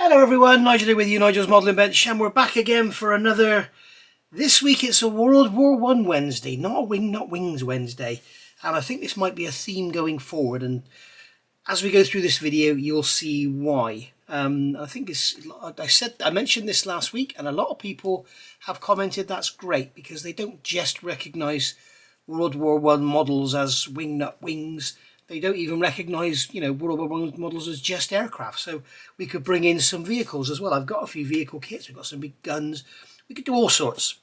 Hello everyone, Nigel here with you, Nigel's Modelling Bench, and we're back again for another, this week it's a World War I Wednesday, not Wings Wednesday, and I think this might be a theme going forward, and as we go through this video you'll see why. I think I mentioned this last week, and a lot of people have commented that's great because they don't just recognise World War I models as wingnut wings. They don't even recognise, World War I models as just aircraft. So we could bring in some vehicles as well. I've got a few vehicle kits. We've got some big guns. We could do all sorts.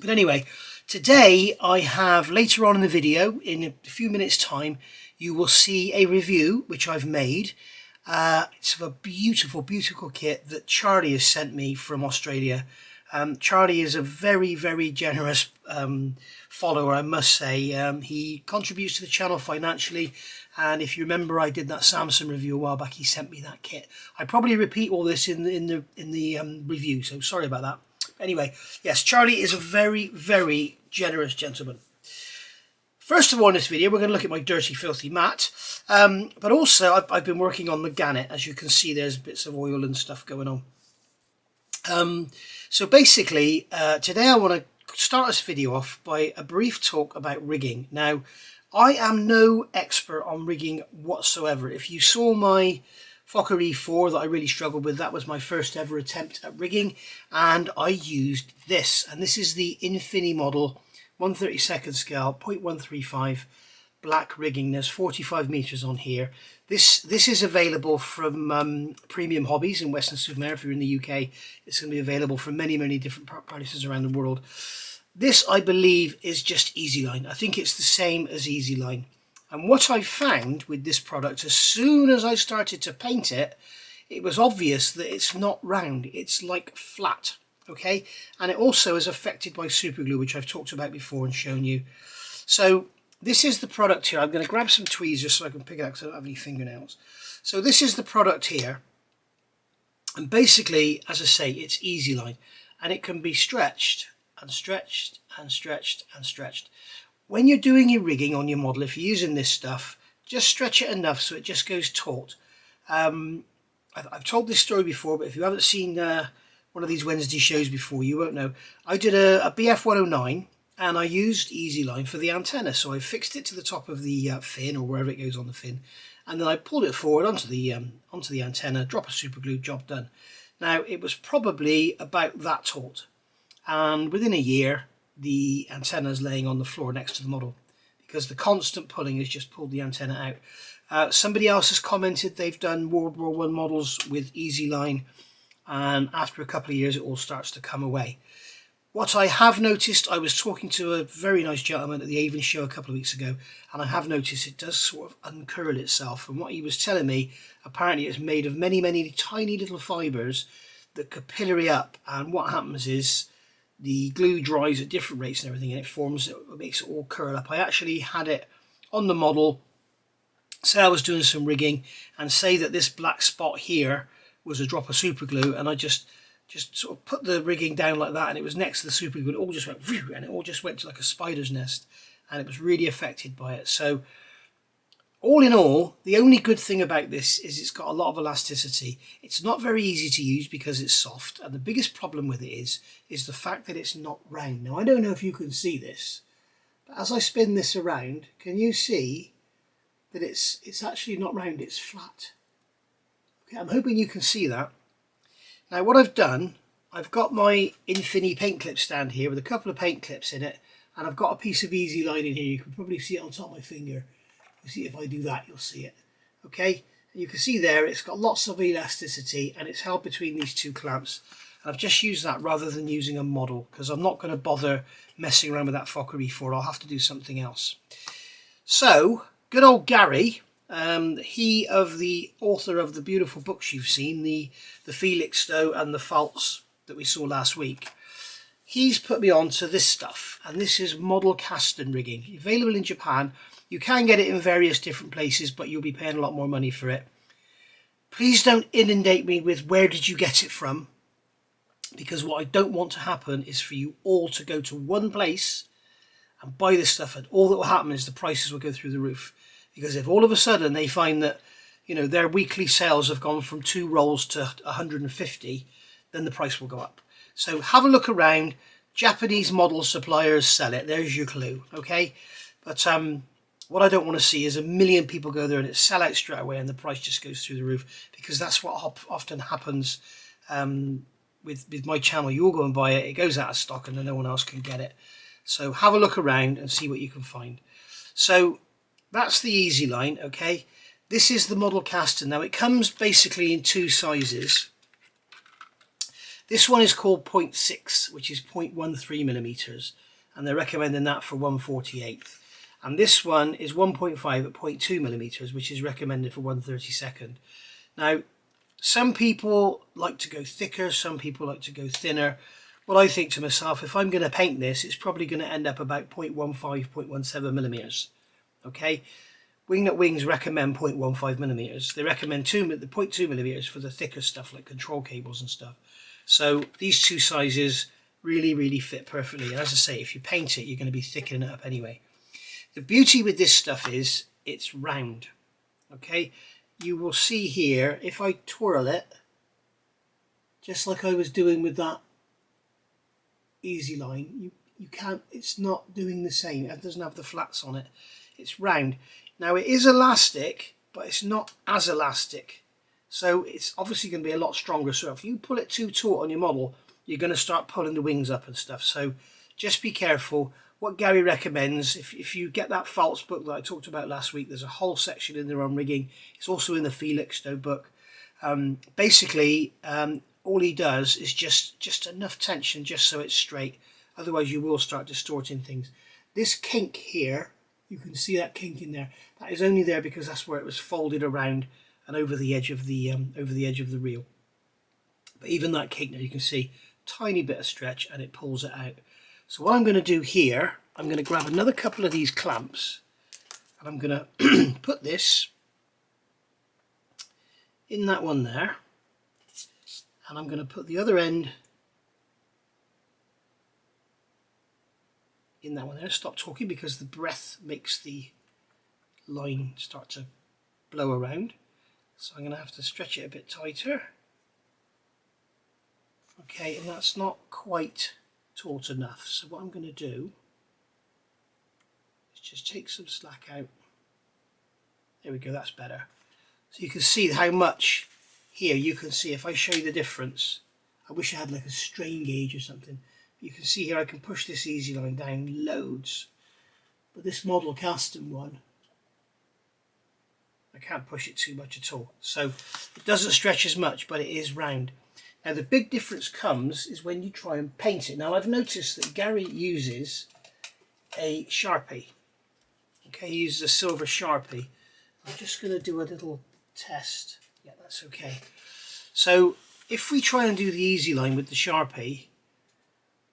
But anyway, today I have, later on in the video, in a few minutes' time, you will see a review which I've made. It's of a beautiful, beautiful kit that Charlie has sent me from Australia. Charlie is a very, very generous follower, I must say. He contributes to the channel financially, and if you remember, I did that Samsung review a while back. He sent me that kit. I probably repeat all this in the review, so sorry about that. Anyway, yes, Charlie is a very, very generous gentleman. First of all, in this video, we're going to look at my dirty, filthy mat, but also I've been working on the Gannet. As you can see, there's bits of oil and stuff going on. So basically, today I want to start this video off by a brief talk about rigging. Now, I am no expert on rigging whatsoever. If you saw my Fokker E4 that I really struggled with, that was my first ever attempt at rigging, and I used this. And this is the Infini model 1/32 scale 0.135 black rigging. There's 45 meters on here. This is available from Premium Hobbies in Weston-super-Mare. If you're in the UK, it's going to be available from many different prices around the world. This, I believe, is just Easyline. I think it's the same as Easyline. And what I found with this product, as soon as I started to paint it, it was obvious that it's not round. It's like flat, okay? And it also is affected by super glue, which I've talked about before and shown you. So this is the product here. I'm going to grab some tweezers so I can pick it out because I don't have any fingernails. So this is the product here. And basically, as I say, it's Easyline. And it can be stretched and stretched and stretched and stretched. When you're doing your rigging on your model, if you're using this stuff, just stretch it enough so it just goes taut. I've told this story before, but if you haven't seen one of these Wednesday shows before, you won't know. I did a BF 109. And I used Easyline for the antenna, so I fixed it to the top of the fin, or wherever it goes on the fin, and then I pulled it forward onto the antenna, drop of super glue, job done. Now, it was probably about that taut, and within a year the antenna is laying on the floor next to the model because the constant pulling has just pulled the antenna out. Somebody else has commented they've done World War I models with Easyline, and after a couple of years it all starts to come away. What I have noticed, I was talking to a very nice gentleman at the Avon show a couple of weeks ago, and I have noticed it does sort of uncurl itself. And what he was telling me, apparently it's made of many tiny little fibres that capillary up, and what happens is the glue dries at different rates and everything, and it makes it all curl up. I actually had it on the model, say I was doing some rigging, and say that this black spot here was a drop of super glue, and I just sort of put the rigging down like that, and it was next to the super glue, and it all just went, and it all just went to like a spider's nest, and it was really affected by it. So all in all, the only good thing about this is it's got a lot of elasticity. It's not very easy to use because it's soft, and the biggest problem with it is the fact that it's not round. Now, I don't know if you can see this, but as I spin this around, can you see that it's actually not round, it's flat? Okay, I'm hoping you can see that. Now, what I've done, I've got my Infini paint clip stand here with a couple of paint clips in it, and I've got a piece of Easyline in here. You can probably see it on top of my finger. You see, if I do that, you'll see it. Okay, and you can see there it's got lots of elasticity, and it's held between these two clamps. And I've just used that rather than using a model because I'm not going to bother messing around with that Fokker E4. I'll have to do something else. So, good old Gary. He of the author of the beautiful books you've seen, the Felixstowe and the False that we saw last week. He's put me on to this stuff, and this is model casting rigging, available in Japan. You can get it in various different places, but you'll be paying a lot more money for it. Please don't inundate me with where did you get it from, because what I don't want to happen is for you all to go to one place and buy this stuff, and all that will happen is the prices will go through the roof. Because if all of a sudden they find that you know, their weekly sales have gone from 2 rolls to 150, then the price will go up. So have a look around. Japanese model suppliers sell it. There's your clue, okay? But what I don't want to see is a million people go there and it sell out straight away and the price just goes through the roof, because that's what often happens with my channel. You'll go and buy it, it goes out of stock, and then no one else can get it. So have a look around and see what you can find. So that's the Easy line, okay? This is the model caster. Now it comes basically in 2 sizes. This one is called 0.6, which is 0.13 millimeters, and they're recommending that for 1/48th. And this one is 1.5 at 0.2 millimeters, which is recommended for 1/32nd. Now, some people like to go thicker, some people like to go thinner. What I think to myself, if I'm going to paint this, it's probably going to end up about 0.15, 0.17 millimeters. Okay, Wingnut Wings recommend 0.15 millimeters. They recommend the 0.2 millimeters for the thicker stuff like control cables and stuff. So these 2 sizes really fit perfectly. And as I say, if you paint it, you're going to be thickening it up anyway. The beauty with this stuff is it's round. Okay, you will see here, if I twirl it, just like I was doing with that Easy line, you can't, it's not doing the same. It doesn't have the flats on it. It's round. Now it is elastic, but it's not as elastic. So it's obviously going to be a lot stronger. So if you pull it too taut on your model, you're going to start pulling the wings up and stuff. So just be careful. What Gary recommends, if you get that False book that I talked about last week, there's a whole section in there on rigging. It's also in the Felixstowe book. Basically, all he does is just enough tension just so it's straight. Otherwise, you will start distorting things. This kink here, you can see that kink in there. That is only there because that's where it was folded around and over the edge of the reel. But even that kink there, you can see tiny bit of stretch and it pulls it out. So what I'm going to do here, I'm going to grab another couple of these clamps and I'm going to put this in that one there, and I'm going to put the other end in that one there. Stop talking because the breath makes the line start to blow around. So I'm going to have to stretch it a bit tighter. Okay, and that's not quite taut enough. So what I'm going to do is just take some slack out. There we go, that's better. So you can see how much here, you can see if I show you the difference. I wish I had like a strain gauge or something. You can see here I can push this Easy line down loads. But this model custom one, I can't push it too much at all. So it doesn't stretch as much, but it is round. Now the big difference comes is when you try and paint it. Now I've noticed that Gary uses a Sharpie. Okay, he uses a silver Sharpie. I'm just going to do a little test. Yeah, that's okay. So if we try and do the Easy line with the Sharpie,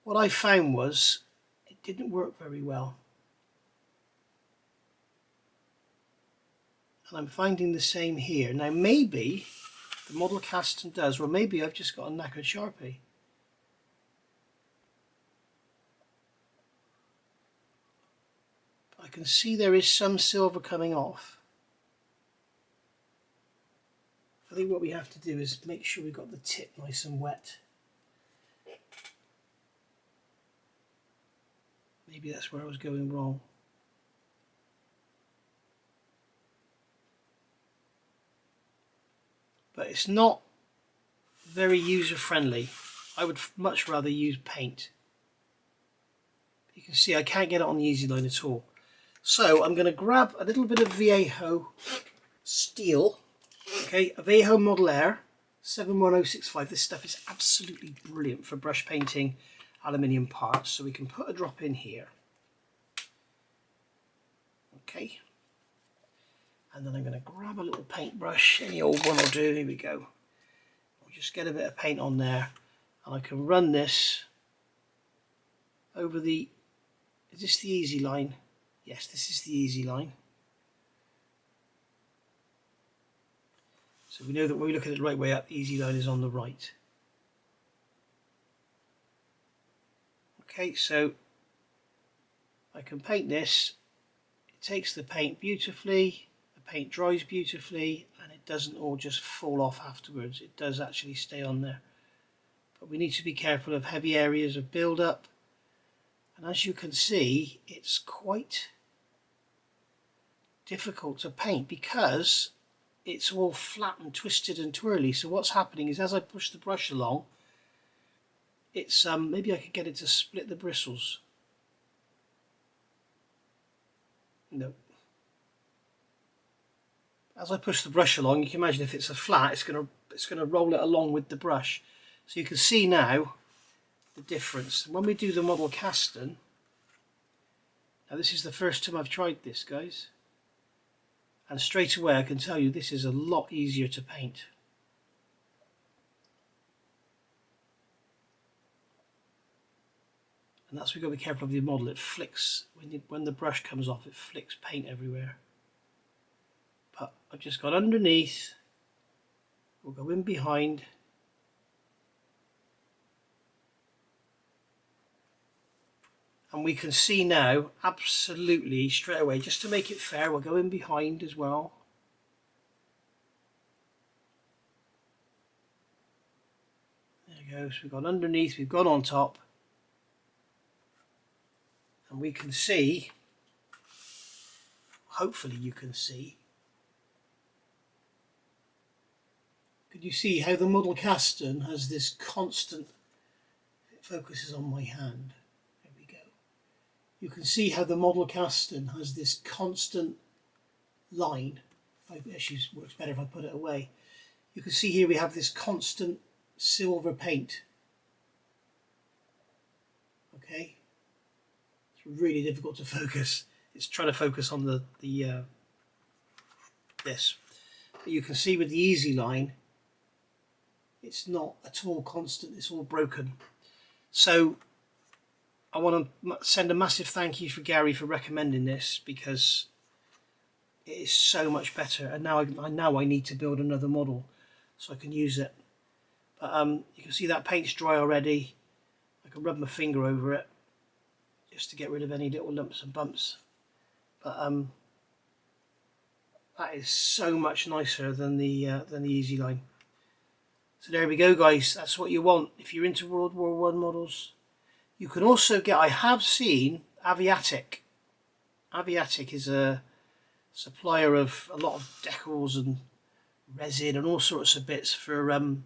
what I found was it didn't work very well. And I'm finding the same here. Now maybe the model casting does, or maybe I've just got a knackered Sharpie. I can see there is some silver coming off. I think what we have to do is make sure we've got the tip nice and wet. Maybe that's where I was going wrong. But it's not very user friendly. I would much rather use paint. You can see I can't get it on the Easy line at all. So I'm going to grab a little bit of Viejo steel. Okay, a Viejo Model Air 71065. This stuff is absolutely brilliant for brush painting aluminium parts. So we can put a drop in here. Okay. And then I'm going to grab a little paintbrush. Any old one will do. Here we go. I'll just get a bit of paint on there. And I can run this over the... Is this the Easy line? Yes, this is the Easy line. So we know that when we look at it the right way up, the Easy line is on the right. Okay, so I can paint this. It takes the paint beautifully, the paint dries beautifully, and it doesn't all just fall off afterwards. It does actually stay on there. But we need to be careful of heavy areas of build-up. And as you can see, it's quite difficult to paint because it's all flat and twisted and twirly. So what's happening is as I push the brush along, it's maybe I could get it to split the bristles. No. As I push the brush along, you can imagine if it's a flat, it's gonna roll it along with the brush. So you can see now the difference. When we do the model casting, now this is the first time I've tried this, guys, and straight away I can tell you this is a lot easier to paint. And that's why we've got to be careful of the model. It flicks, when the brush comes off, it flicks paint everywhere. But I've just got underneath, we'll go in behind, and we can see now absolutely straight away, just to make it fair, we'll go in behind as well. There you go, so we've gone underneath, we've gone on top, and we can see, hopefully you can see, could you see how the model casting has this constant, it focuses on my hand, there we go. You can see how the model casting has this constant line. It actually works better if I put it away. You can see here we have this constant silver paint. Okay, it's really difficult to focus. It's trying to focus on this. But you can see with the easy line, it's not at all constant, it's all broken. So I want to send a massive thank you for Gary for recommending this, because it is so much better. And now I need to build another model so I can use it. But you can see that paint's dry already. I can rub my finger over it just to get rid of any little lumps and bumps. But that is so much nicer than the easy line. So there we go, guys. That's what you want if you're into World War I models. You can also get, I have seen Aviatic. Aviatic is a supplier of a lot of decals and resin and all sorts of bits for World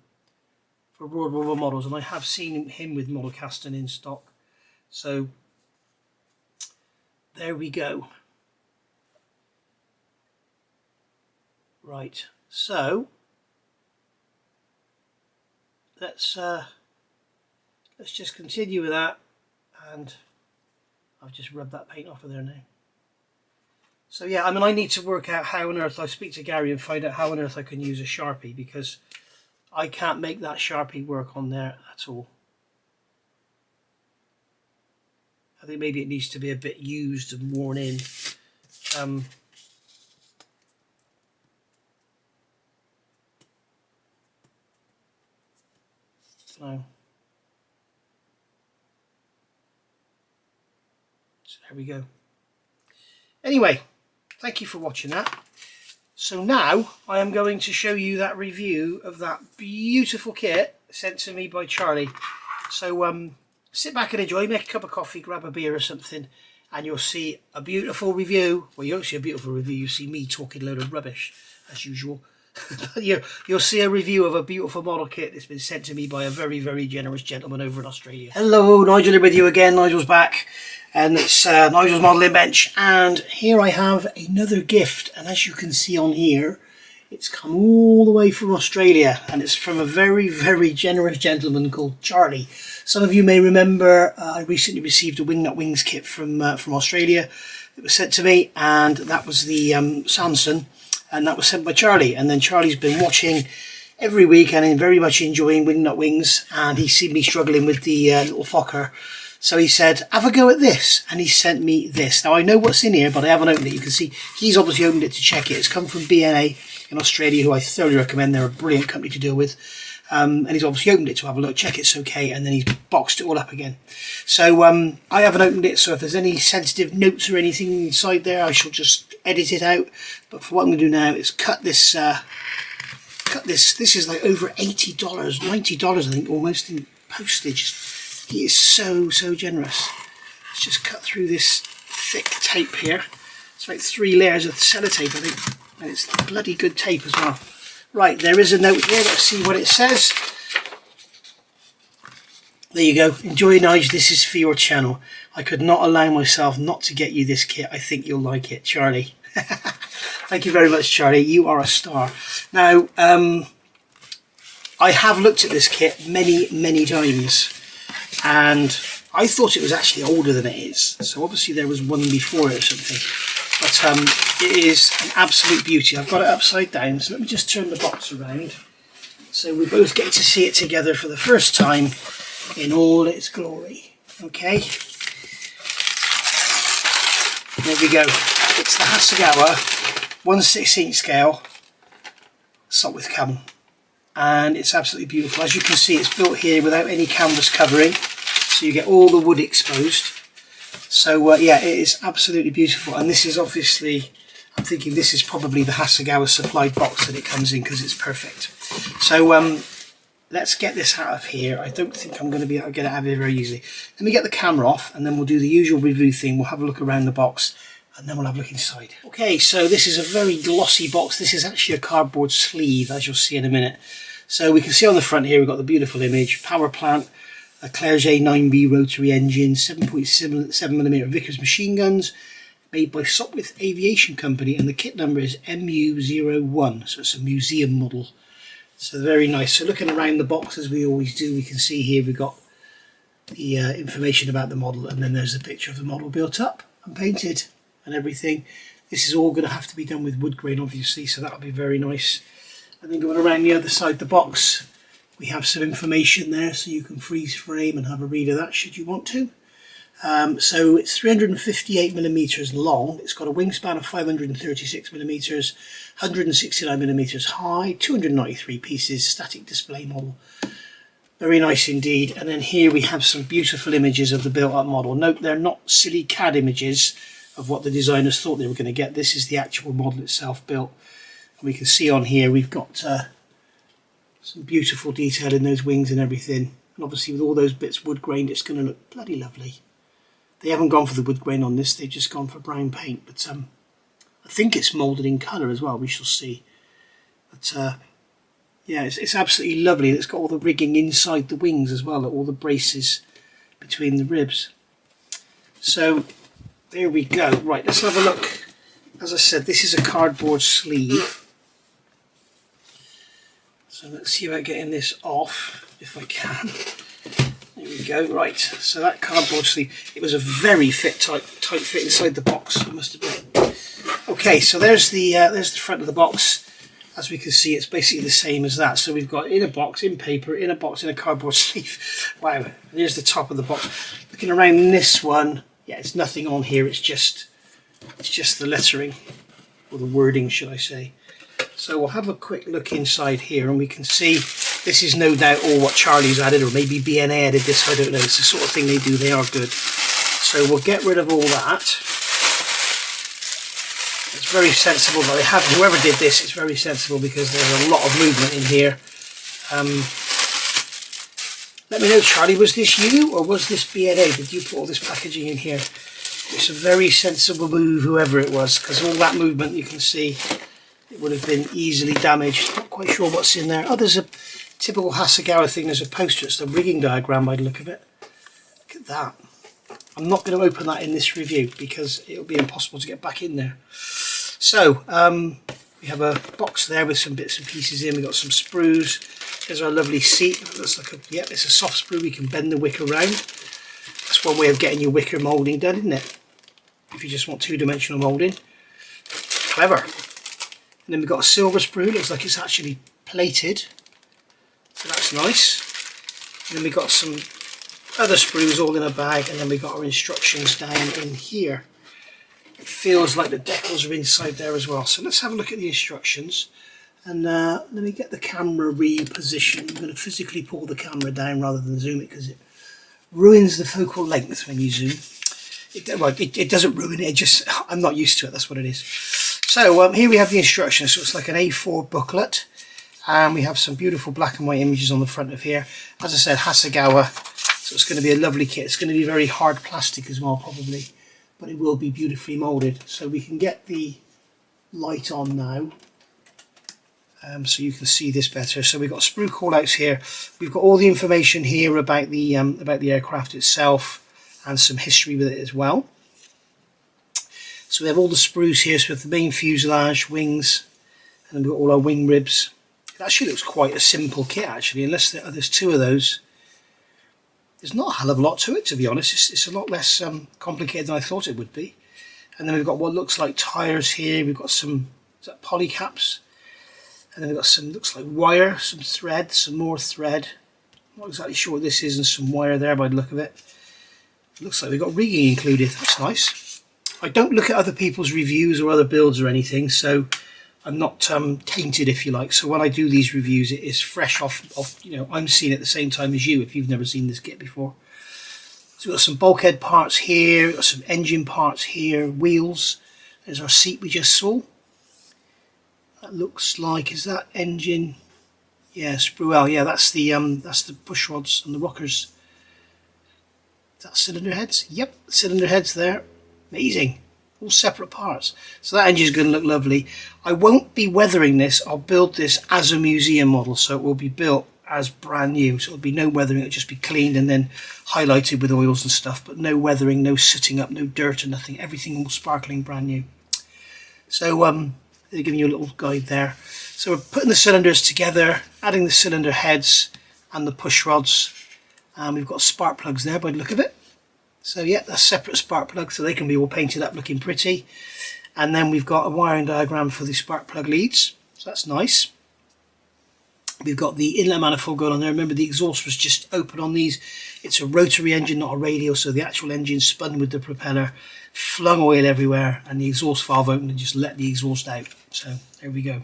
War I models, and I have seen him with model casting in stock. So there we go. Right, so let's just continue with that, and I've just rubbed that paint off of there now. So yeah, I mean, I need to work out how on earth, I speak to Gary and find out how on earth I can use a Sharpie, because I can't make that Sharpie work on there at all. I think maybe it needs to be a bit used and worn in. No. So there we go. Anyway, thank you for watching that. So now I am going to show you that review of that beautiful kit sent to me by Charlie. So sit back and enjoy, make a cup of coffee, grab a beer or something, and you'll see a beautiful review. Well, you don't see a beautiful review, you see me talking a load of rubbish as usual. You'll see a review of a beautiful model kit that's been sent to me by a very, very generous gentleman over in Australia. Hello, Nigel here with you again. Nigel's back, and it's Nigel's Modelling Bench, and here I have another gift, and as you can see on here, it's come all the way from Australia, and it's from a very, very generous gentleman called Charlie. Some of you may remember I recently received a Wingnut Wings kit from Australia. It was sent to me, and that was the Samson, and that was sent by Charlie. And then Charlie's been watching every week and very much enjoying Wingnut Wings, and he's seen me struggling with the little Fokker. So he said, have a go at this, and he sent me this. Now I know what's in here, but I haven't opened it. You can see he's obviously opened it to check it. It's come from BNA in Australia, who I thoroughly recommend. They're a brilliant company to deal with. And he's obviously opened it to have a look, check it's okay, and then he's boxed it all up again. So I haven't opened it, so if there's any sensitive notes or anything inside there, I shall just edit it out. But for what I'm going to do now is cut this cut this. This is like over $80, $90, I think, almost in postage. He is so generous. Let's just cut through this thick tape here. It's like 3 layers of sellotape, I think, and it's bloody good tape as well. Right, there is a note here. Let's see what it says. There you go. Enjoy, Nige. This is for your channel. I could not allow myself not to get you this kit. I think you'll like it, Charlie. Thank you very much, Charlie. You are a star. Now, I have looked at this kit many times, and I thought it was actually older than it is. So obviously there was one before it or something. But it is an absolute beauty. I've got it upside down, so let me just turn the box around. So we both get to see it together for the first time in all its glory. Okay. There we go. It's the Hasegawa 1/16 scale salt with camel. And it's absolutely beautiful. As you can see, it's built here without any canvas covering, so you get all the wood exposed. So yeah, it is absolutely beautiful. And this is obviously, I'm thinking this is probably the Hasegawa supplied box that it comes in, because it's perfect. So let's get this out of here. I don't think I'm going to be able to get it out of here very easily. Let me get the camera off, and then we'll do the usual review thing. We'll have a look around the box, and then we'll have a look inside. Okay, so this is a very glossy box. This is actually a cardboard sleeve, as you'll see in a minute. So we can see on the front here, we've got the beautiful image, power plant, a Clerget 9B rotary engine, 7.7mm Vickers machine guns, made by Sopwith Aviation Company, and the kit number is MU01, so it's a museum model. So very nice. So looking around the box, as we always do, we can see here we've got the information about the model, and then there's a picture of the model built up and painted and everything. This is all going to have to be done with wood grain, obviously, so that'll be very nice. And then going around the other side of the box, we have some information there, so you can freeze frame and have a read of that should you want to. So it's 358mm long. It's got a wingspan of 536mm, 169mm high, 293 pieces, static display model. Very nice indeed. And then here we have some beautiful images of the built-up model. Note, they're not silly CAD images of what the designers thought they were going to get. This is the actual model itself built. And we can see on here we've got some beautiful detail in those wings and everything. And obviously with all those bits wood grained, it's going to look bloody lovely. They haven't gone for the wood grain on this, they've just gone for brown paint. But I think it's moulded in colour as well, we shall see. But yeah, it's absolutely lovely. It's got all the rigging inside the wings as well, all the braces between the ribs. So there we go. Right, let's have a look. As I said, this is a cardboard sleeve. So let's see about getting this off, if I can. There we go. Right, so that cardboard sleeve, it was a very tight fit inside the box, I must admit. Okay, so there's the front of the box. As we can see, it's basically the same as that. So we've got in a box, in paper, in a box, in a cardboard sleeve. Wow, and here's the top of the box. Looking around this one, yeah, it's nothing on here. It's just the lettering, or the wording, should I say. So we'll have a quick look inside here, and we can see this is no doubt all what Charlie's added, or maybe BNA added this, I don't know. It's the sort of thing they do, they are good. So we'll get rid of all that. It's very sensible that they have, whoever did this, it's very sensible because there's a lot of movement in here. Let me know, Charlie, was this you or was this BNA? Did you put all this packaging in here? It's a very sensible move, whoever it was, because all that movement, you can see, it would have been easily damaged. Not quite sure what's in there. Oh, there's a typical Hasegawa thing. There's a poster. It's the rigging diagram by the look of it. Look at that. I'm not going to open that in this review because it'll be impossible to get back in there. So we have a box there with some bits and pieces in. We've got some sprues. There's our lovely seat. It looks like yep, it's a soft sprue. We can bend the wick around. That's one way of getting your wicker moulding done, isn't it? If you just want two-dimensional moulding. Clever. And then we've got a silver sprue. Looks like it's actually plated. So that's nice. And then we've got some other sprues all in a bag, and then we got our instructions down in here. It feels like the decals are inside there as well. So let's have a look at the instructions, and let me get the camera repositioned. I'm going to physically pull the camera down rather than zoom it because it ruins the focal length when you zoom. It doesn't ruin it, I'm not used to it, that's what it is. So here we have the instructions. So it's like an A4 booklet, And we have some beautiful black and white images on the front of here. As I said, Hasegawa, so it's going to be a lovely kit. It's going to be very hard plastic as well, probably, but it will be beautifully moulded. So we can get the light on now, so you can see this better. So we've got sprue callouts here. We've got all the information here about the aircraft itself and some history with it as well. So we have all the sprues here. So we have the main fuselage, wings, and then we've got all our wing ribs. It actually looks quite a simple kit, actually, unless there's two of those. There's not a hell of a lot to it, to be honest. It's a lot less complicated than I thought it would be. And then we've got what looks like tyres here. We've got some, is that polycaps? And then we've got some, looks like wire, some thread, some more thread. I'm not exactly sure what this is, and some wire there by the look of it. Looks like we've got rigging included. That's nice. I don't look at other people's reviews or other builds or anything, so I'm not tainted, if you like. So when I do these reviews, it is fresh off, you know, I'm seeing it at the same time as you if you've never seen this kit before. So we've got some bulkhead parts here, we've got some engine parts here, wheels. There's our seat we just saw. That looks like, is that engine? Yeah, sprue. Yeah, that's the push rods and the rockers. Is that cylinder heads? Yep, cylinder heads there. Amazing. All separate parts. So that engine is going to look lovely. I won't be weathering this. I'll build this as a museum model, so it will be built as brand new. So it'll be no weathering. It'll just be cleaned and then highlighted with oils and stuff, but no weathering, no sitting up, no dirt or nothing. Everything all sparkling brand new. So they're giving you a little guide there. So we're putting the cylinders together, adding the cylinder heads and the push rods. We've got spark plugs there by the look of it. So yeah, that's separate spark plugs, so they can be all painted up looking pretty. And then we've got a wiring diagram for the spark plug leads, so that's nice. We've got the inlet manifold going on there. Remember, the exhaust was just open on these. It's a rotary engine, not a radial, so the actual engine spun with the propeller, flung oil everywhere, and the exhaust valve opened and just let the exhaust out. So there we go.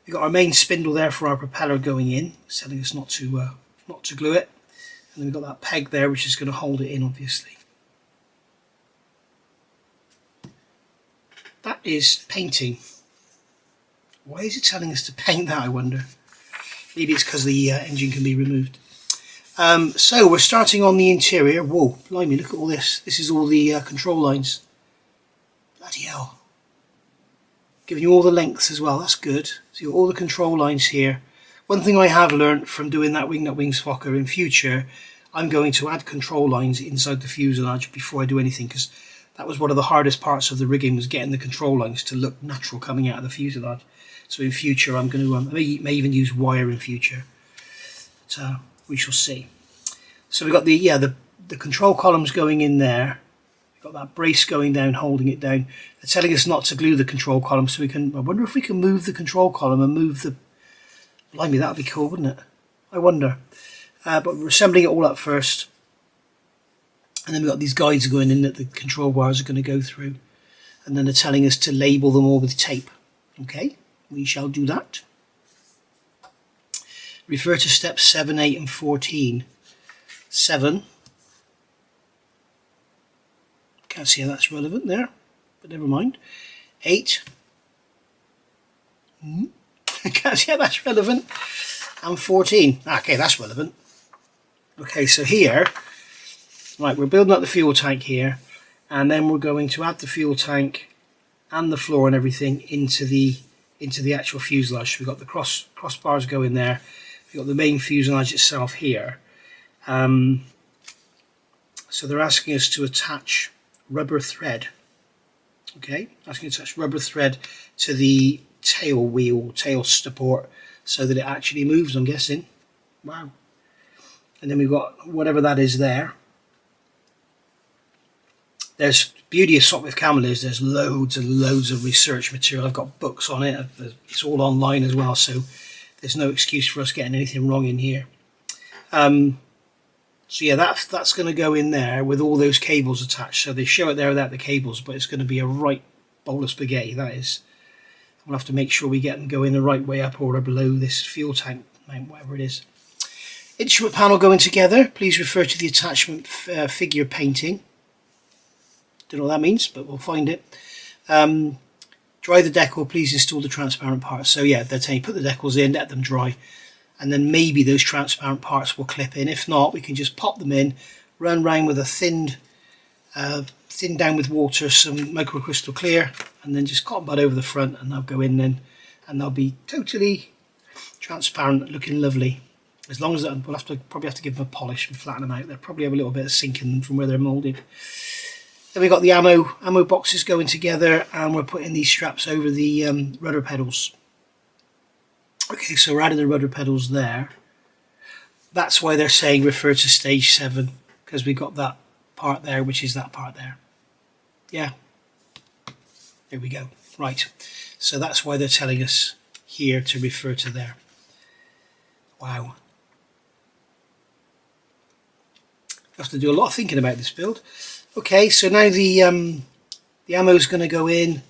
We've got our main spindle there for our propeller going in, it's telling us not to glue it. And then we've got that peg there, which is going to hold it in, obviously. That is painting. Why is it telling us to paint that, I wonder? Maybe it's because the engine can be removed. So we're starting on the interior. Whoa, blimey, look at all this. This is all the control lines. Bloody hell. Giving you all the lengths as well, that's good. So you've got all the control lines here. One thing I have learnt from doing that Wingnut Wings Fokker, in future, I'm going to add control lines inside the fuselage before I do anything, because that was one of the hardest parts of the rigging, was getting the control lines to look natural coming out of the fuselage. So in future I'm going to, I may even use wire in future. So we shall see. So we've got the control columns going in there. We've got that brace going down, holding it down. They're telling us not to glue the control column, so we can, I wonder if we can move the control column and move the, blimey, that would be cool, wouldn't it? I wonder. But we're assembling it all up first. And then we've got these guides going in that the control wires are going to go through. And then they're telling us to label them all with tape. Okay, we shall do that. Refer to steps 7, 8 and 14. 7. Can't see how that's relevant there, but never mind. 8. Can't see how that's relevant. And 14. Okay, that's relevant. Okay, so here, right, we're building up the fuel tank here, and then we're going to add the fuel tank and the floor and everything into the actual fuselage. So we've got the crossbars going there. We've got the main fuselage itself here. So they're asking us to attach rubber thread. Okay, asking to attach rubber thread to the tail wheel, tail support, so that it actually moves, I'm guessing. Wow. And then we've got whatever that is there. There's beauty of Sopwith Camel is there's loads and loads of research material. I've got books on it. It's all online as well, so there's no excuse for us getting anything wrong in here. So yeah, that's going to go in there with all those cables attached. So they show it there without the cables, but it's going to be a right bowl of spaghetti, that is. We'll have to make sure we get them going the right way up or below this fuel tank mount, whatever it is. Instrument panel going together. Please refer to the attachment figure painting. Don't know what that means, but we'll find it. Dry the decal, please install the transparent parts. So yeah, they're saying put the decals in, let them dry, and then maybe those transparent parts will clip in. If not, we can just pop them in, run round with a thinned down with water, some microcrystal clear, and then just cotton bud over the front, and they'll go in then, and they'll be totally transparent, looking lovely. As long as we'll probably have to give them a polish and flatten them out. They'll probably have a little bit of sink in them from where they're moulded. Then we've got the ammo boxes going together, and we're putting these straps over the rudder pedals. Okay, so we're adding the rudder pedals there. That's why they're saying refer to stage 7, because we got that part there, which is that part there. Yeah, there we go. Right, so that's why they're telling us here to refer to there. Wow. I have to do a lot of thinking about this build. Okay, so now the ammo is going to go in.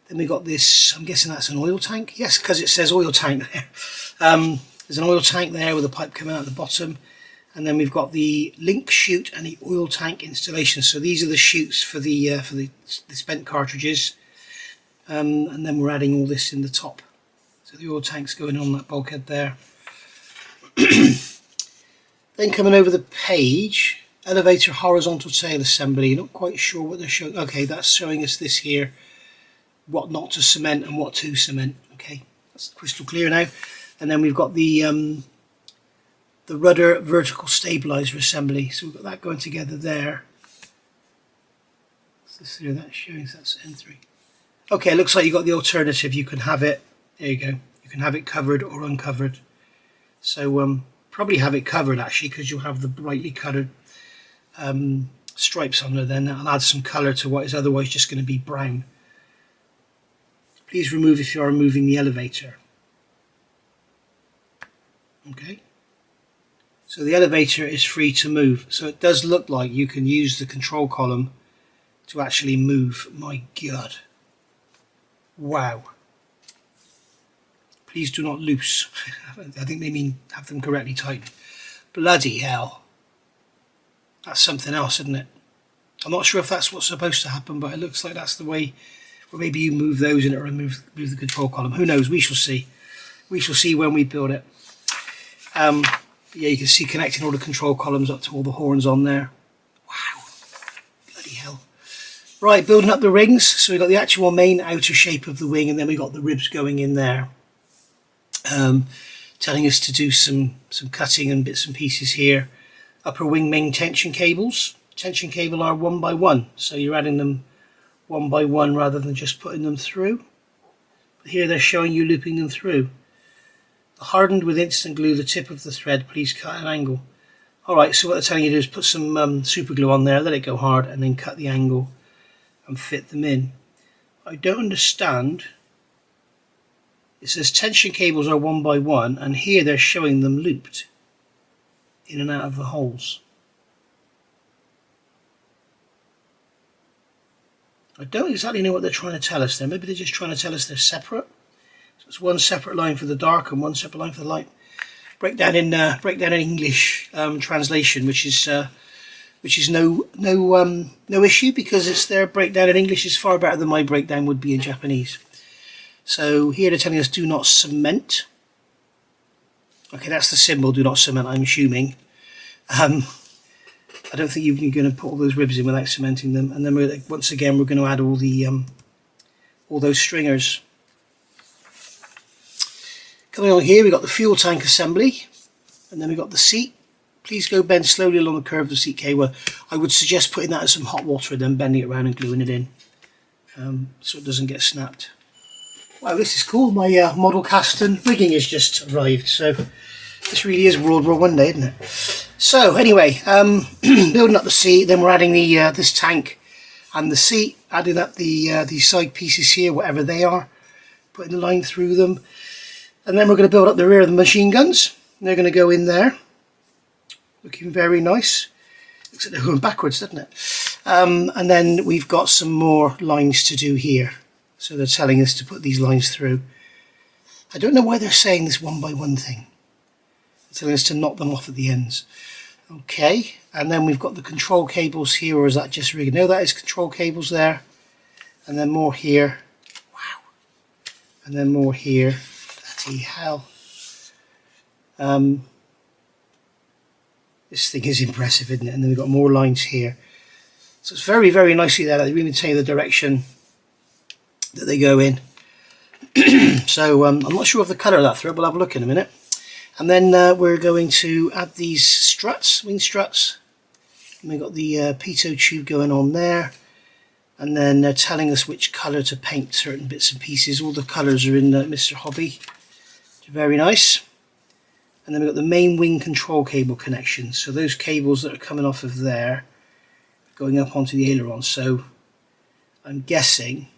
Then we've got this, I'm guessing that's an oil tank. Yes, because it says oil tank there. There's an oil tank there with a pipe coming out at the bottom. And then we've got the link chute and the oil tank installation. So these are the chutes for the spent cartridges. And then we're adding all this in the top. So the oil tank's going on that bulkhead there. Then coming over the page, elevator horizontal tail assembly. Not quite sure what they're showing. Okay, that's showing us this here. What not to cement and what to cement. Okay, that's crystal clear now. And then we've got the rudder vertical stabilizer assembly. So we've got that going together there. What's this here? That's showing that's N3. Okay, it looks like you've got the alternative. You can have it, there you go. You can have it covered or uncovered. So probably have it covered actually, because you'll have the brightly coloured stripes on there then. That'll add some colour to what is otherwise just going to be brown. Please remove if you are moving the elevator. Okay. So the elevator is free to move. So it does look like you can use the control column to actually move. My God. Wow. Please do not loose. I think they mean have them correctly tightened. Bloody hell. That's something else, isn't it? I'm not sure if that's what's supposed to happen, but it looks like that's the way. Or maybe you move those and it will remove the control column. Who knows? We shall see. We shall see when we build it. Yeah, you can see connecting all the control columns up to all the horns on there. Wow. Bloody hell. Right, building up the rings. So we've got the actual main outer shape of the wing, and then we've got the ribs going in there. Telling us to do some cutting and bits and pieces here. Upper wing main tension cables. Tension cable are 1 by 1, so you're adding them 1 by 1 rather than just putting them through. But here they're showing you looping them through. Hardened with instant glue the tip of the thread, please cut an angle. Alright, so what they're telling you to do is put some super glue on there, let it go hard, and then cut the angle and fit them in. I don't understand. It says tension cables are 1 by 1, and here they're showing them looped in and out of the holes. I don't exactly know what they're trying to tell us there. Maybe they're just trying to tell us they're separate. So it's one separate line for the dark and one separate line for the light. Breakdown in English translation, which is no issue, because it's their breakdown in English is far better than my breakdown would be in Japanese. So here they're telling us do not cement. Okay, that's the symbol, do not cement, I'm assuming. I don't think you're going to put all those ribs in without cementing them. And then once again we're going to add all those stringers. Coming on here, we've got the fuel tank assembly, and then we've got the seat. Please go bend slowly along the curve of the seat cable. I would suggest putting that in some hot water and then bending it around and gluing it in, so it doesn't get snapped. Wow, this is cool. My model cast and rigging has just arrived, so this really is World War One day, isn't it? So anyway, building up the seat, then we're adding the this tank and the seat, adding up these side pieces here, whatever they are, putting the line through them, and then we're going to build up the rear of the machine guns. They're going to go in there, looking very nice. Looks like they're going backwards, doesn't it? And then we've got some more lines to do here. So they're telling us to put these lines through. I don't know why they're saying this 1 by 1 thing. They're telling us to knock them off at the ends. Okay, and then we've got the control cables here, or is that just rigging? No, that is control cables there. And then more here. Wow. and then more here. Bloody hell. This thing is impressive, isn't it? And then we've got more lines here. So it's very, very nicely there. They even tell you the direction that they go in. So I'm not sure of the colour of that thread. We'll have a look in a minute. And then we're going to add these struts, wing struts. And we've got the pitot tube going on there. And then they're telling us which colour to paint certain bits and pieces. All the colours are in Mr. Hobby. Very nice. And then we've got the main wing control cable connection. So those cables that are coming off of there, going up onto the aileron. So I'm guessing,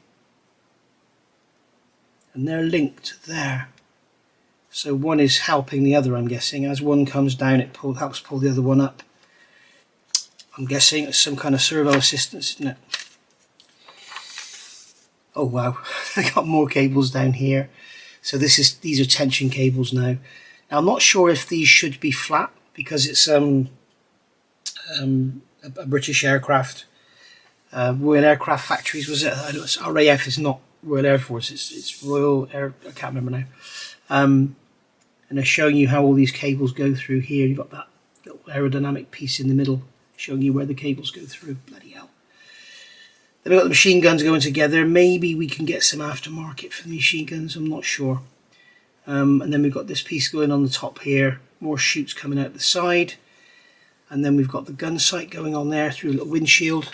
and they're linked there. So one is helping the other, I'm guessing. As one comes down, it helps pull the other one up. I'm guessing it's some kind of servo assistance, isn't it? Oh wow, I got more cables down here. So these are tension cables now. Now I'm not sure if these should be flat because it's a British aircraft, Royal Aircraft Factories, was it? It's RAF, is not Royal Air Force, it's Royal Air, I can't remember now. And they're showing you how all these cables go through here. You've got that little aerodynamic piece in the middle showing you where the cables go through. Bloody hell. Then we've got the machine guns going together. Maybe we can get some aftermarket for the machine guns, I'm not sure. And then we've got this piece going on the top here, more chutes coming out the side. And then we've got the gun sight going on there through a little windshield.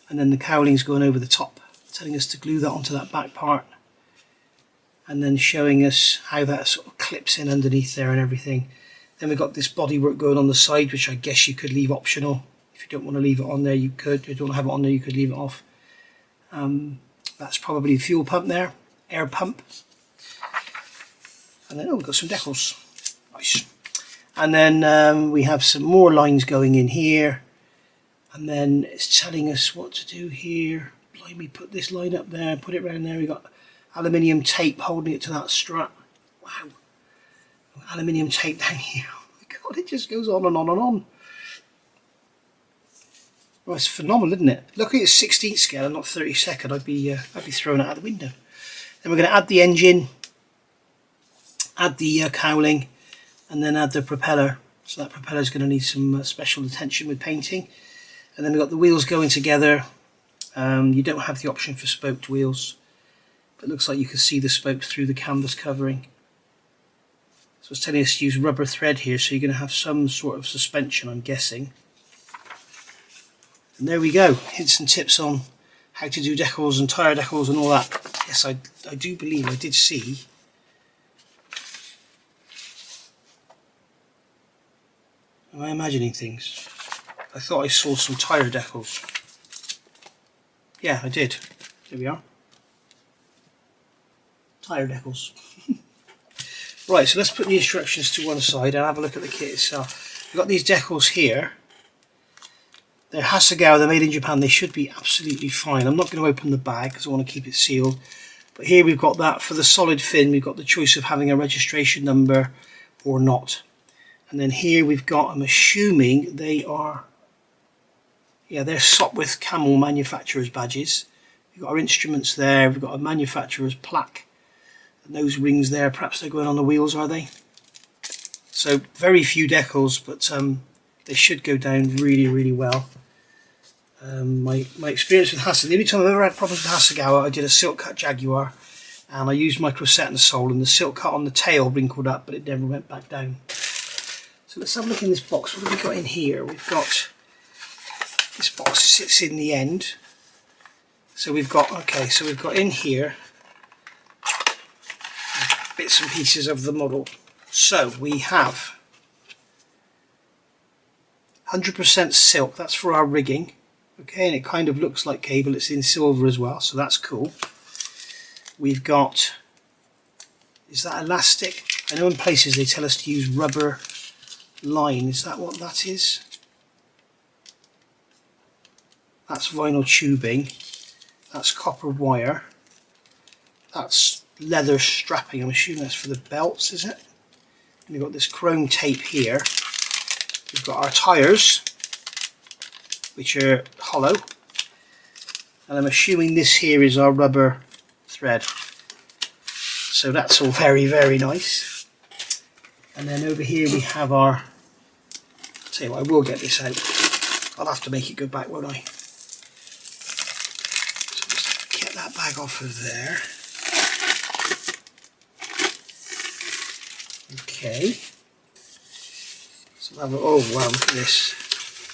And then the cowling's going over the top, telling us to glue that onto that back part. And then showing us how that sort of clips in underneath there and everything. Then we've got this bodywork going on the side, which I guess you could leave optional. If you don't want to leave it on there, you could. If you don't want to have it on there, you could leave it off. That's probably the fuel pump there, air pump. And then, oh, we've got some decals. Nice. And then we have some more lines going in here. And then it's telling us what to do here. Blimey, put this line up there, put it around there. We've got aluminium tape holding it to that strut. Wow. Aluminium tape down here. Oh my god, it just goes on and on and on. Well, it's phenomenal, isn't it? Look at it, 16th scale and not 32nd. I'd be throwing it out the window. Then we're going to add the engine, add the cowling, and then add the propeller. So that propeller is going to need some special attention with painting. And then we've got the wheels going together. You don't have the option for spoked wheels, but it looks like you can see the spokes through the canvas covering. So it's telling us to use rubber thread here, so you're going to have some sort of suspension, I'm guessing. And there we go, hints and tips on how to do decals and tyre decals and all that. Yes, I do believe I did see. Am I imagining things? I thought I saw some tyre decals. Yeah, I did. There we are. Tyre decals. Right, so let's put the instructions to one side and have a look at the kit itself. We've got these decals here. They're Hasegawa, they're made in Japan. They should be absolutely fine. I'm not going to open the bag because I want to keep it sealed. But here we've got that for the solid fin. We've got the choice of having a registration number or not. And then here we've got, I'm assuming they are, yeah, they're Sopwith Camel manufacturer's badges. We've got our instruments there. We've got a manufacturer's plaque. And those rings there, perhaps they're going on the wheels, are they? So very few decals, but they should go down really, really well. My experience with Hasegawa, the only time I've ever had problems with Hasegawa, I did a silk cut Jaguar and I used microset sole, and the silk cut on the tail wrinkled up, but it never went back down. So let's have a look in this box. What have we got in here? We've got, this box sits in the end. So we've got, okay, so we've got in here bits and pieces of the model. So we have 100% silk, that's for our rigging. Okay, and it kind of looks like cable, it's in silver as well, so that's cool. We've got, is that elastic? I know in places they tell us to use rubber line, is that what that is? That's vinyl tubing, that's copper wire, that's leather strapping, I'm assuming that's for the belts, is it? And we've got this chrome tape here. We've got our tyres, which are hollow, and I'm assuming this here is our rubber thread. So that's all very, very nice. And then over here we have our, I'll tell you what, I will get this out. I'll have to make it go back, won't I? So just get that bag off of there. Okay. So we'll have oh wow, look at this.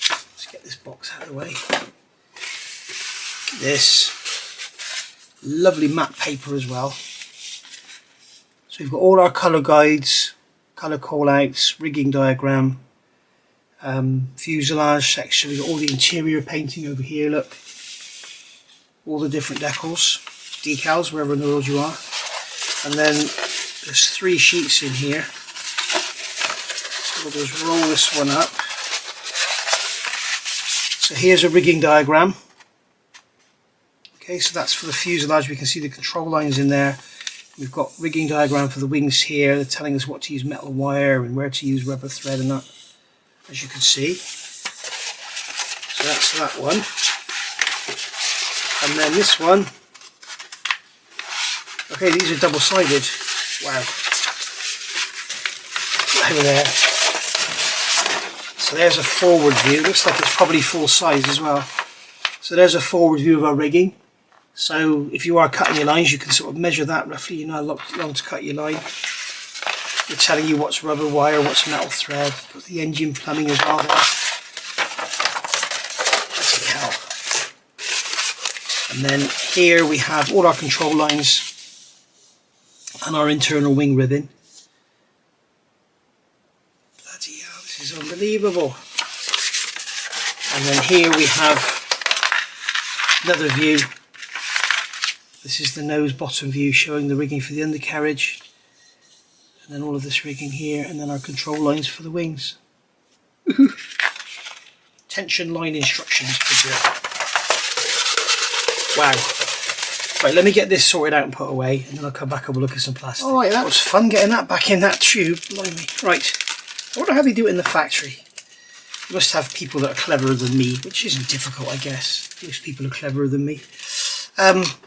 Let's get this box out of the way. This lovely matte paper as well. So we've got all our colour guides, colour call-outs, rigging diagram, fuselage section. We've got all the interior painting over here, look. All the different decals, wherever in the world you are. And then there's 3 sheets in here. So we'll just roll this one up. So here's a rigging diagram. Okay, so that's for the fuselage. We can see the control lines in there. We've got rigging diagram for the wings here. They're telling us what to use metal wire and where to use rubber thread and that, as you can see. So that's that one. And then this one. Okay, these are double-sided. Wow. Over there. So there's a forward view. Looks like it's probably full size as well. So there's a forward view of our rigging. So if you are cutting your lines, you can sort of measure that roughly. You know how long to cut your line. They're telling you what's rubber wire, what's metal thread. Got the engine plumbing as well there. That's a cow. And then here we have all our control lines and our internal wing ribbon. Bloody hell, this is unbelievable. And then here we have another view. This is the nose bottom view showing the rigging for the undercarriage. And then all of this rigging here, and then our control lines for the wings. Tension line instructions. Wow. Right, let me get this sorted out and put away, and then I'll come back and we'll look at some plastic. Alright, that was fun getting that back in that tube. Blimey. Right, I wonder how they do it in the factory. You must have people that are cleverer than me, which isn't difficult, I guess. Most people are cleverer than me.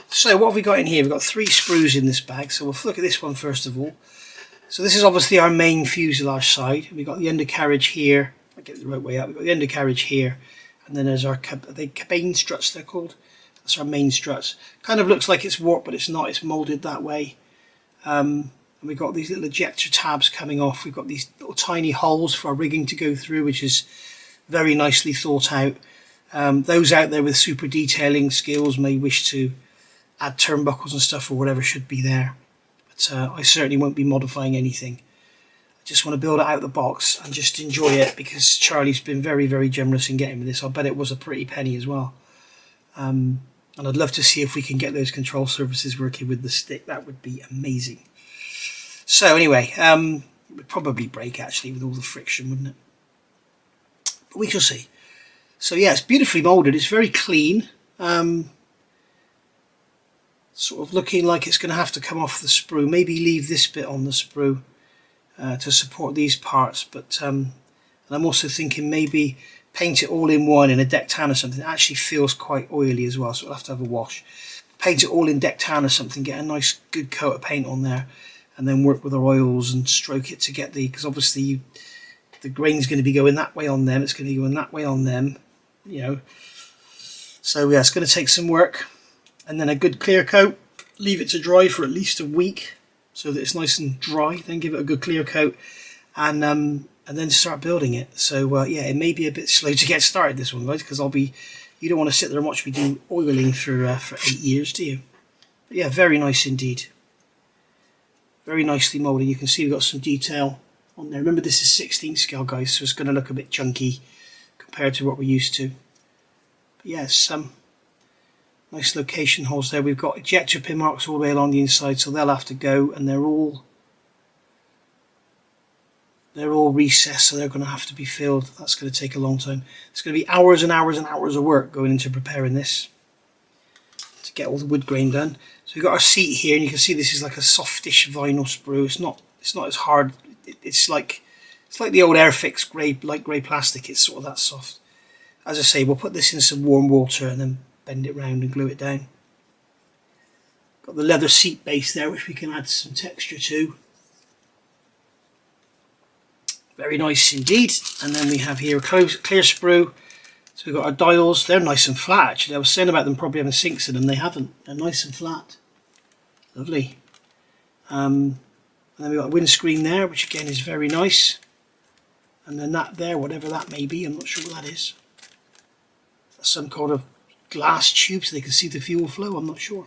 So what have we got in here? We've got 3 sprues in this bag, so we'll look at this one first of all. So this is obviously our main fuselage side. We've got the undercarriage here. I'll get it the right way up. We've got the undercarriage here, and then there's our cabane struts, they're called. That's our main struts. Kind of looks like it's warped, but it's not. It's moulded that way. And we've got these little ejector tabs coming off. We've got these little tiny holes for our rigging to go through, which is very nicely thought out. Those out there with super detailing skills may wish to add turnbuckles and stuff or whatever should be there. But I certainly won't be modifying anything. I just want to build it out of the box and just enjoy it, because Charlie's been very, very generous in getting me this. I bet it was a pretty penny as well. And I'd love to see if we can get those control surfaces working with the stick. That would be amazing. So anyway, it would probably break actually with all the friction, wouldn't it? But we shall see. So yeah, it's beautifully moulded. It's very clean. Sort of looking like it's going to have to come off the sprue. Maybe leave this bit on the sprue to support these parts. But and I'm also thinking maybe paint it all in one in a deck tan or something. It actually feels quite oily as well, so we'll have to have a wash. Paint it all in deck tan or something, get a nice good coat of paint on there, and then work with our oils and stroke it to get because obviously the grain's going to be going that way on them, it's going to be going that way on them, you know. So yeah, it's going to take some work, and then a good clear coat, leave it to dry for at least a week so that it's nice and dry, then give it a good clear coat, and then start building it. So yeah, it may be a bit slow to get started, this one, guys, because you don't want to sit there and watch me do oiling for 8 years, do you? But yeah, very nice indeed. Very nicely moulded. You can see we've got some detail on there. Remember, this is 16 scale, guys, so it's going to look a bit chunky compared to what we're used to. But yeah, some nice location holes there. We've got ejector pin marks all the way along the inside, so they'll have to go, and they're all recessed, so they're going to have to be filled. That's going to take a long time. It's going to be hours and hours and hours of work going into preparing this to get all the wood grain done. So we've got our seat here, and you can see this is like a softish vinyl sprue. It's not as hard. It's like the old Airfix light grey plastic. It's sort of that soft. As I say, we'll put this in some warm water and then bend it round and glue it down. Got the leather seat base there, which we can add some texture to. Very nice indeed. And then we have here a clear sprue. So we've got our dials. They're nice and flat actually. I was saying about them probably having sinks in them. They haven't. They're nice and flat. Lovely. And then we've got a windscreen there, which again is very nice. And then that there, whatever that may be, I'm not sure what that is. That's some kind of glass tube so they can see the fuel flow, I'm not sure.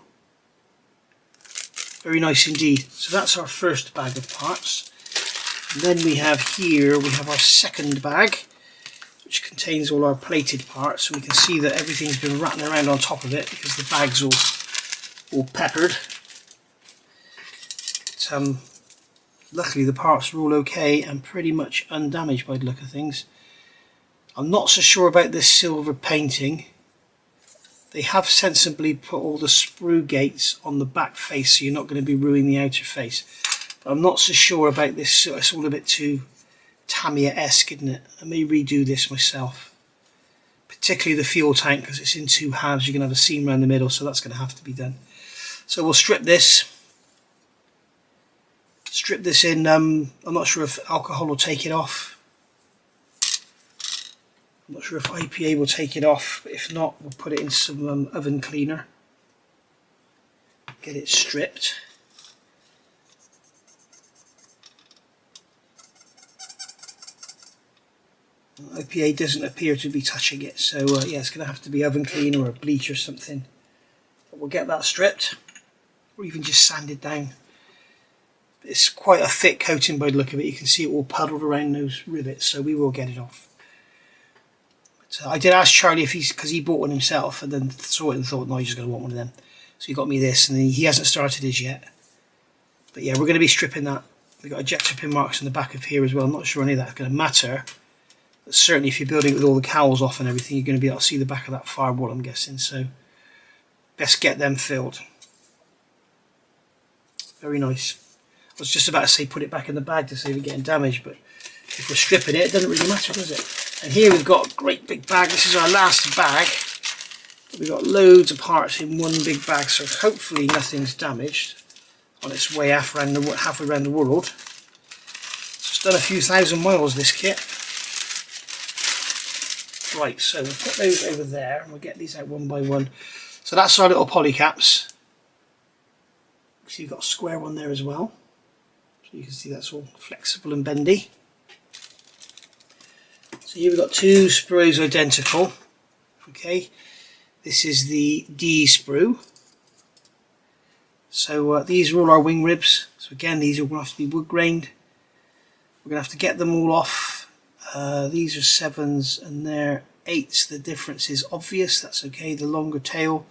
Very nice indeed. So that's our first bag of parts. And then we have here, we have our second bag, which contains all our plated parts. And we can see that everything's been rattling around on top of it because the bag's all peppered. But, luckily the parts are all okay and pretty much undamaged by the look of things. I'm not so sure about this silver painting. They have sensibly put all the sprue gates on the back face, so you're not going to be ruining the outer face. But I'm not so sure about this. It's all a bit too Tamiya-esque, isn't it? I may redo this myself. Particularly the fuel tank, because it's in two halves. You're going to have a seam around the middle, so that's going to have to be done. So we'll strip this. Strip this in. I'm not sure if alcohol will take it off. I'm not sure if IPA will take it off, but if not, we'll put it in some oven cleaner. Get it stripped. IPA doesn't appear to be touching it, so yeah, it's going to have to be oven cleaner or bleach or something. But we'll get that stripped, or even just sanded down. It's quite a thick coating by the look of it. You can see it all puddled around those rivets, so we will get it off. I did ask Charlie if because he bought one himself and then saw it and thought, no, he's just going to want one of them. So he got me this, and he hasn't started his yet. But yeah, we're going to be stripping that. We've got ejector pin marks in the back of here as well. I'm not sure any of that's going to matter. But certainly if you're building it with all the cowls off and everything, you're going to be able to see the back of that firewall, I'm guessing. So best get them filled. Very nice. I was just about to say put it back in the bag to save it getting damaged, but if we're stripping it, it doesn't really matter, does it? And here we've got a great big bag. This is our last bag. We've got loads of parts in one big bag, so hopefully nothing's damaged on its way halfway around the world. It's done a few thousand miles, this kit. Right, so we'll put those over there and we'll get these out one by one. So that's our little poly caps. So you've got a square one there as well. So you can see that's all flexible and bendy. So here we've got two sprues identical. Okay, this is the D sprue. So these are all our wing ribs. So again, these are going to have to be wood grained. We're going to have to get them all off. These are 7s and they're 8s. The difference is obvious. That's okay. The longer tail.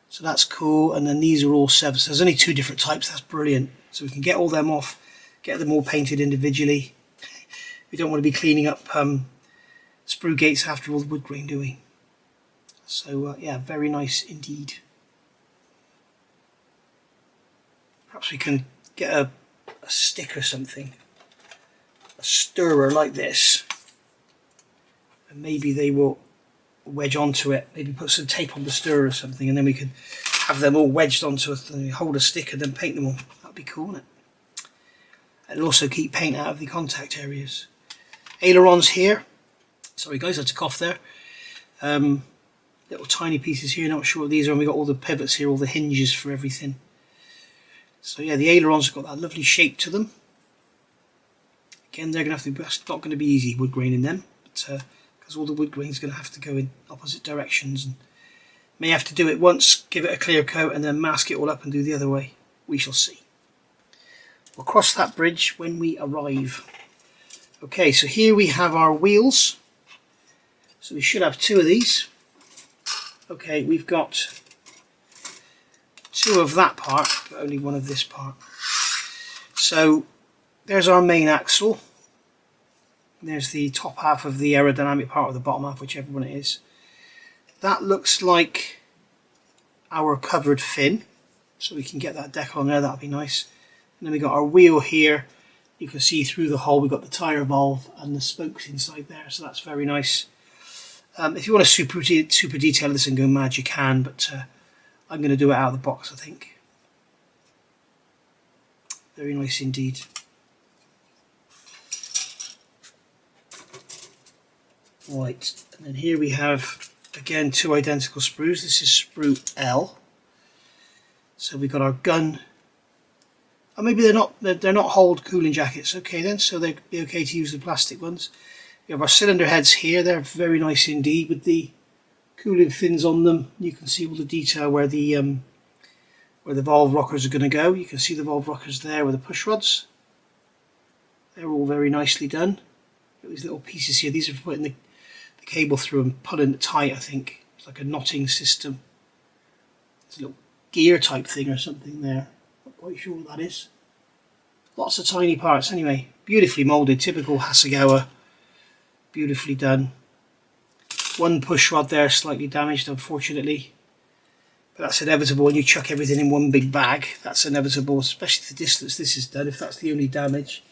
So that's cool. And then these are all 7s. So there's only 2 different types. That's brilliant. So we can get all them off, get them all painted individually. We don't want to be cleaning up sprue gates after all the wood grain, do we? So yeah, very nice indeed. Perhaps we can get a stick or something, a stirrer like this, and maybe they will wedge onto it. Maybe put some tape on the stirrer or something, and then we could have them all wedged onto it and hold a stick and then paint them all. That'd be cool, wouldn't it? And also keep paint out of the contact areas. Ailerons here. Sorry guys, I had to cough there. Little tiny pieces here, not sure what these are, and we've got all the pivots here, all the hinges for everything. So yeah, the ailerons have got that lovely shape to them. Again, they're going to have to be, it's not going to be easy wood graining them, but because all the wood grain is going to have to go in opposite directions, and may have to do it once, give it a clear coat, and then mask it all up and do the other way. We shall see. We'll cross that bridge when we arrive. Okay, so here we have our wheels. So we should have 2 of these. Okay, we've got 2 of that part, but only 1 of this part. So there's our main axle. There's the top half of the aerodynamic part, or the bottom half, whichever one it is. That looks like our covered fin. So we can get that decal on there, that'll be nice. And then we've got our wheel here. You can see through the hole, we've got the tyre valve and the spokes inside there, so that's very nice. If you want to super detail this and go mad, you can, but I'm going to do it out of the box, I think. Very nice indeed. Right, and then here we have again 2 identical sprues. This is sprue L. So we've got our gun. Oh, maybe they're not hold cooling jackets. Okay then, so they'd be okay to use the plastic ones. We have our cylinder heads here. They're very nice indeed with the cooling fins on them. You can see all the detail where the valve rockers are going to go. You can see the valve rockers there with the push rods. They're all very nicely done. Got these little pieces here. These are for putting the cable through and pulling it tight, I think. It's like a knotting system. It's a little gear type thing or something there. Not quite sure what that is. Lots of tiny parts anyway. Beautifully moulded, typical Hasegawa. Beautifully done. One push rod there slightly damaged, unfortunately. But that's inevitable when you chuck everything in one big bag. That's inevitable, especially the distance this is done, if that's the only damage.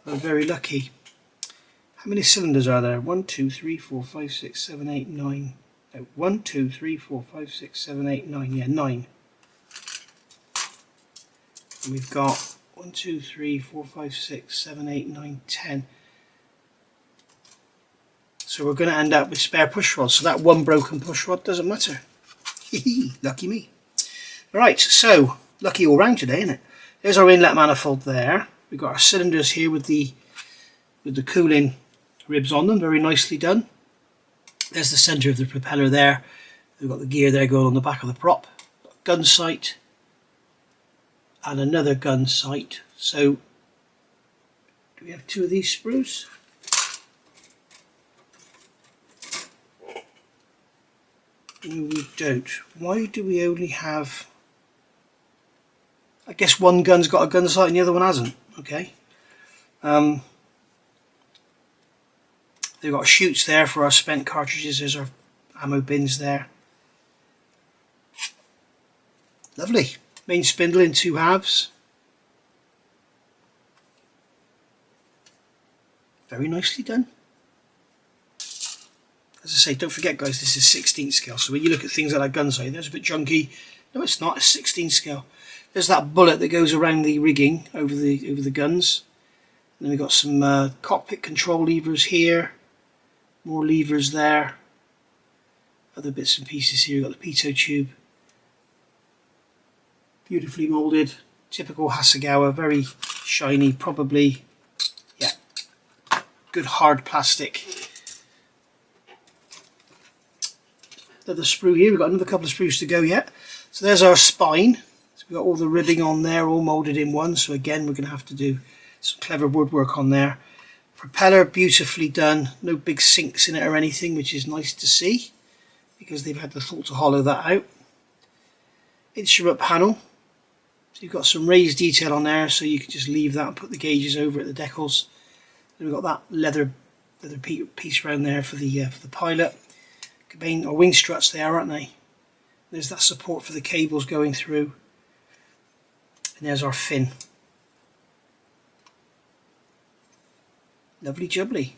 I'm very lucky. How many cylinders are there? 1, 2, 3, 4, 5, 6, 7, 8, 9. No, 1, 2, 3, 4, 5, 6, 7, 8, 9. Yeah, 9. And we've got 1, 2, 3, 4, 5, 6, 7, 8, 9, 10. So we're going to end up with spare push rods. So that one broken push rod doesn't matter. Lucky me. Right, so lucky all round today, isn't it? There's our inlet manifold there. We've got our cylinders here with the cooling ribs on them, very nicely done. There's the centre of the propeller there. We've got the gear there going on the back of the prop. Gun sight and another gun sight. So do we have 2 of these sprues? No, we don't. Why do we only have... I guess one gun's got a gun sight and the other one hasn't. Okay. They've got chutes there for our spent cartridges. There's our ammo bins there. Lovely. Main spindle in 2 halves. Very nicely done. As I say, don't forget guys, this is 16th scale. So when you look at things like that gun sight, there's a bit junky. No, it's not. It's 16th scale. There's that bullet that goes around the rigging over the guns. And then we've got some cockpit control levers here. More levers there. Other bits and pieces here. We've got the pitot tube. Beautifully moulded. Typical Hasegawa. Very shiny. Probably, yeah, good hard plastic. Another sprue here. We've got another couple of sprues to go yet. So there's our spine. So we've got all the ribbing on there, all moulded in one. So again, we're going to have to do some clever woodwork on there. Propeller beautifully done, no big sinks in it or anything, which is nice to see because they've had the thought to hollow that out. Instrument panel, so you've got some raised detail on there, so you can just leave that and put the gauges over at the decals. Then we've got that leather piece around there for the pilot. Main or wing struts there, aren't they? There's that support for the cables going through, and there's our fin. Lovely jubbly.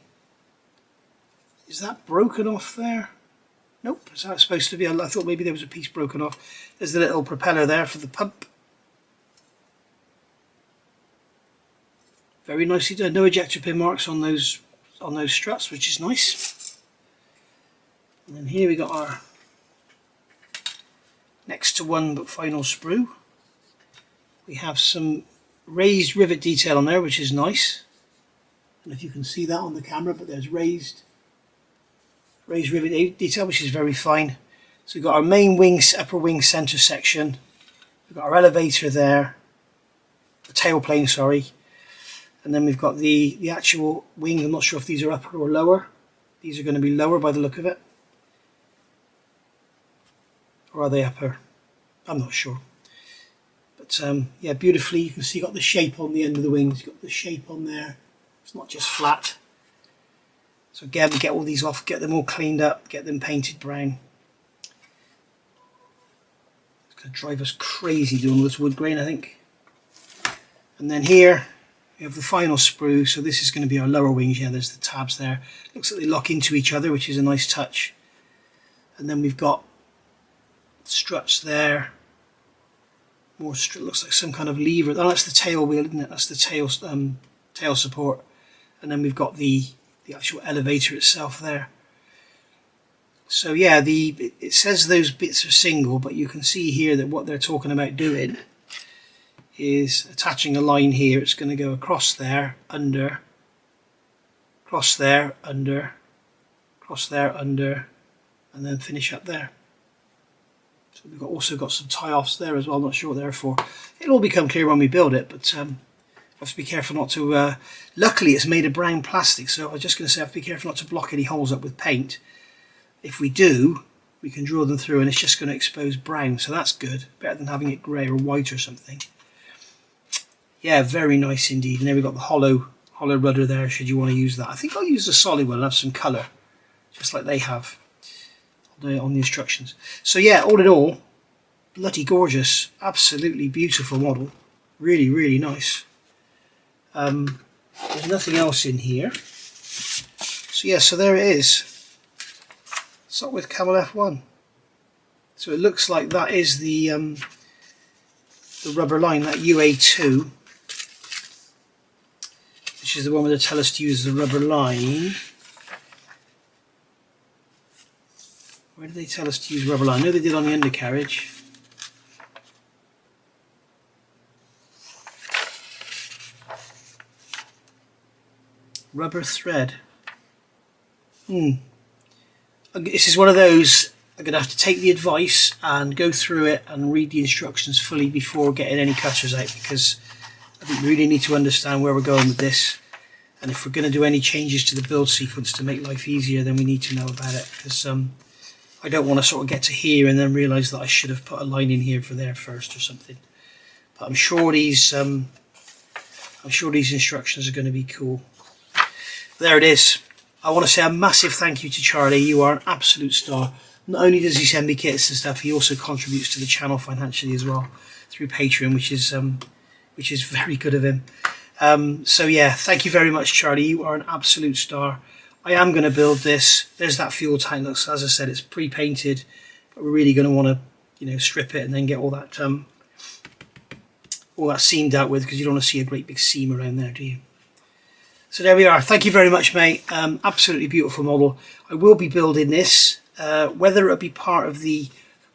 Is that broken off there? Nope, is that supposed to be? I thought maybe there was a piece broken off. There's the little propeller there for the pump. Very nicely done. No ejector pin marks on those struts, which is nice. And then here we got our next to one but final sprue. We have some raised rivet detail on there, which is nice. I don't know if you can see that on the camera, but there's raised rivet detail, which is very fine. So we've got our main wing, upper wing centre section. We've got our elevator there, the tailplane, sorry. And then we've got the actual wing. I'm not sure if these are upper or lower. These are going to be lower by the look of it. Or are they upper? I'm not sure. But yeah, beautifully, you can see got the shape on the end of the wings. You've got the shape on there. It's not just flat. So again, we get all these off, get them all cleaned up, get them painted brown. It's going to drive us crazy doing all this wood grain, I think. And then here we have the final sprue. So this is going to be our lower wings. Yeah, there's the tabs there. Looks like they lock into each other, which is a nice touch. And then we've got struts there. more looks like some kind of lever. Oh, that's the tail wheel, isn't it? That's the tail support, and then we've got the actual elevator itself there. So yeah, it says those bits are single, but you can see here that what they're talking about doing is attaching a line here. It's going to go across there, under, cross there, under, cross there, under, and then finish up there. So we've also got some tie-offs there as well. I'm not sure what they're for. It'll all become clear when we build it, but I have to be careful not to... luckily it's made of brown plastic, so I was just going to say I have to be careful not to block any holes up with paint. If we do, we can draw them through and it's just going to expose brown, so that's good. Better than having it grey or white or something. Yeah, very nice indeed. And then we've got the hollow rudder there, should you want to use that. I think I'll use the solid one and have some colour, just like they have on the instructions. So yeah, all in all, bloody gorgeous. Absolutely beautiful model. Really, really nice. There's nothing else in here. So yeah, so there it is. Start with Camel F1. So it looks like that is the rubber line, that UA2, which is the one where they tell us to use the rubber line. Where did they tell us to use rubber line? I know they did on the undercarriage. Rubber thread. This is one of those, I'm going to have to take the advice and go through it and read the instructions fully before getting any cutters out, because I think we really need to understand where we're going with this, and if we're going to do any changes to the build sequence to make life easier, then we need to know about it, because I don't want to sort of get to here and then realise that I should have put a line in here for there first or something. But I'm sure these instructions are going to be cool. There it is. I want to say a massive thank you to Charlie. You are an absolute star. Not only does he send me kits and stuff, he also contributes to the channel financially as well through Patreon, which is very good of him. So yeah, thank you very much, Charlie. You are an absolute star. I am going to build this. There's that fuel tank. Looks, as I said, it's pre-painted, but we're really going to want to, strip it and then get all that seamed out with, because you don't want to see a great big seam around there, do you? So there we are. Thank you very much, mate. Absolutely beautiful model. I will be building this, whether it'll be part of the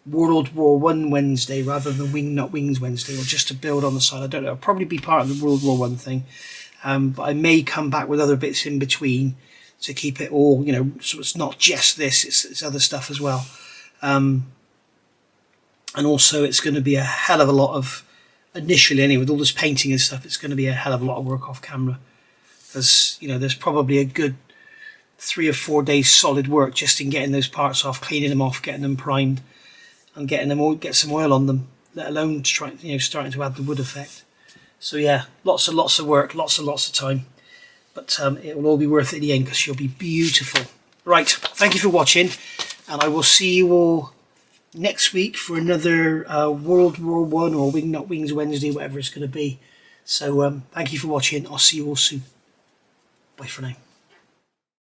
World War I Wednesday rather than Wing Not Wings Wednesday, or just to build on the side. I don't know. It'll probably be part of the World War I thing, but I may come back with other bits in between to keep it all, so it's not just this, it's other stuff as well. And also it's going to be a hell of a lot of, initially anyway, with all this painting and stuff, it's going to be a hell of a lot of work off camera. Because there's probably a good 3 or 4 days solid work just in getting those parts off, cleaning them off, getting them primed, and get some oil on them. Let alone starting to add the wood effect. So yeah, lots and lots of work, lots and lots of time, but it will all be worth it in the end because she'll be beautiful. Right, thank you for watching, and I will see you all next week for another World War I or Wing Not Wings Wednesday, whatever it's going to be. So thank you for watching. I'll see you all soon. Bye for now.